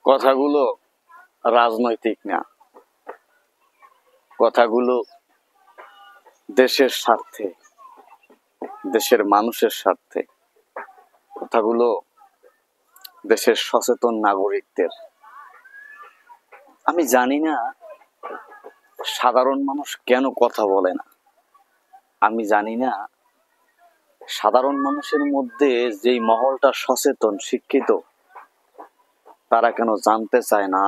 কথাগুলো রাজনৈতিক না, কথাগুলো দেশের স্বার্থে, দেশের মানুষের স্বার্থে, কথাগুলো দেশের সচেতন নাগরিকদের। আমি জানি না সাধারণ মানুষ কেন কথা বলে না, আমি জানি না সাধারণ মানুষের মধ্যে যেই মহলটা সচেতন শিক্ষিত তারা কেন জানতে চায় না,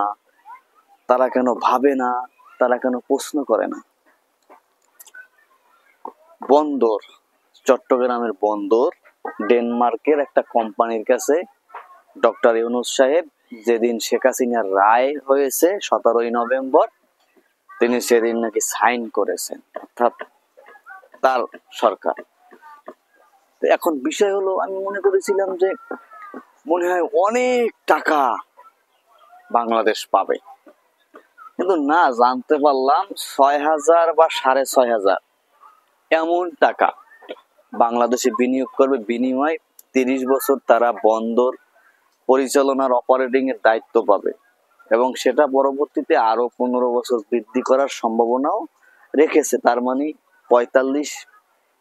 তারা কেন ভাবে না, তারা কেন প্রশ্ন করে না। বন্দর, চট্টগ্রামের বন্দর ডেনমার্কের একটা কোম্পানির কাছে ডক্টর ইউনূস সাহেব যেদিন শেখ হাসিনার রায় হয়েছে 17ই নভেম্বর, তিনি সেদিন নাকি সাইন করেছেন, অর্থাৎ তার সরকার। এখন বিষয় হলো, আমি মনে করেছিলাম যে মনে হয় অনেক টাকা বাংলাদেশ পাবে, কিন্তু না, জানতে পারলাম 6,000 বা 6,500 এমন টাকা বাংলাদেশে বিনিয়োগ করবে। বিনিময় 30 বছর তারা বন্দর পরিচালনার অপারেটিং এর দায়িত্ব পাবে এবং সেটা পরবর্তীতে আরো 15 বছর বৃদ্ধি করার সম্ভাবনাও রেখেছে। তার মানে 45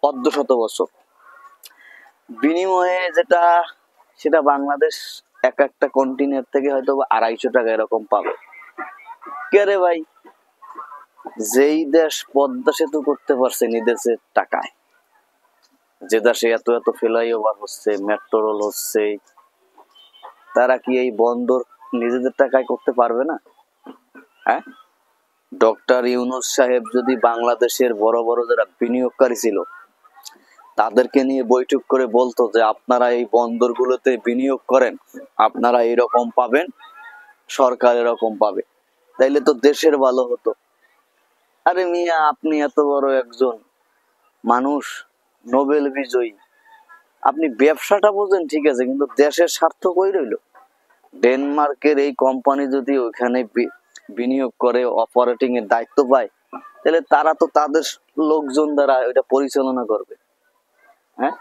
অর্ধশত বছর বিনিময়ে যেটা, সেটা বাংলাদেশ এক একটা কন্টিনেন্ট থেকে হয়তো 250 টাকা এরকম পাবে। কে রে ভাই, যেই দেশ পদ্মা সেতু করতে পারছে নিজেদের টাকায়, যে দেশে এত এত ফ্লাইওভার হচ্ছে, মেট্রো রেল হচ্ছে, তারা কি এই বন্দর নিজেদের টাকায় করতে পারবে না? হ্যাঁ, ডক্টর ইউনূস সাহেব যদি বাংলাদেশের বড় বড় যারা বিনিয়োগকারী ছিল তাদেরকে নিয়ে বৈঠক করে বলতো যে আপনারা এই বন্দরগুলোতে বিনিয়োগ করেন, আপনারা এরকম পাবেন, সরকার এরকম পাবে, তাইলে তো দেশের ভালো হতো। আরে মিয়া, আপনি এত বড় একজন মানুষ, নোবেল বিজয়ী, আপনি ব্যবসাটা বোঝেন ঠিক আছে, কিন্তু দেশের স্বার্থ কই রইল? ডেনমার্কের এই কোম্পানি যদি ওইখানে বিনিয়োগ করে অপারেটিং এর দায়িত্ব পায়, তাহলে তারা তো তাদের লোকজন দ্বারা ওইটা পরিচালনা করবে। হ্যাঁ,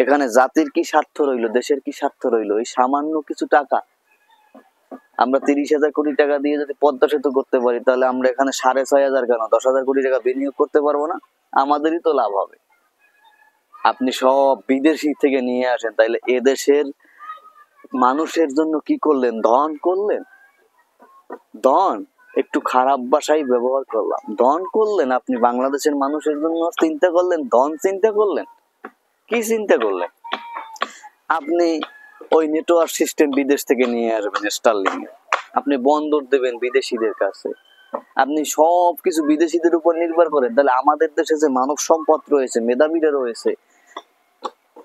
এখানে জাতির কি স্বার্থ রইল, দেশের কি স্বার্থ রইল? এই সামান্য কিছু টাকা আমরা 30,000 কোটি টাকা দিয়ে যদি পদ্মা সেতু করতে পারি, তাহলে আমরা এখানে 6,500 কেন 10,000 কোটি টাকা বিনিয়োগ করতে পারবো না? আমাদেরই তো লাভ হবে। আপনি সব বিদেশি থেকে নিয়ে আসেন, তাইলে এদেশের মানুষের জন্য কি করলেন? ধন করলেন, ধন একটু খারাপ ভাষায় ব্যবহার করলাম, ধন করলেন। আপনি বাংলাদেশের মানুষের জন্য চিন্তা করলেন, ধন চিন্তা করলেন? কি চিন্তা করলেন? আপনি ওই নেটওয়ার্ক সিস্টেম বিদেশ থেকে নিয়ে আসবেন, স্টারলিং, আপনি বন্দর দেবেন বিদেশিদের কাছে, আপনি সবকিছু বিদেশিদের উপর নির্ভর করেন, তাহলে আমাদের দেশে যে মানব সম্পদ রয়েছে, মেধাবীরা রয়েছে,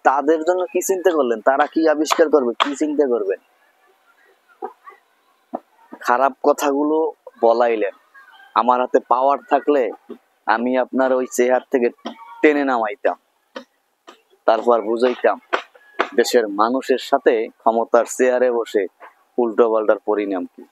তাদের জন্য কি চিন্তা করলেন? তারা কি আবিষ্কার করবে, কি চিন্তা করবেন? খারাপ কথাগুলো বলাইলেন। আমার হাতে পাওয়ার থাকলে আমি আপনার ওই চেয়ার থেকে টেনে নামাইতাম, তারপর বুঝাইতাম দেশের মানুষের সাথে ক্ষমতার চেয়ারে বসে উল্টো পাল্টার পরিণাম কি।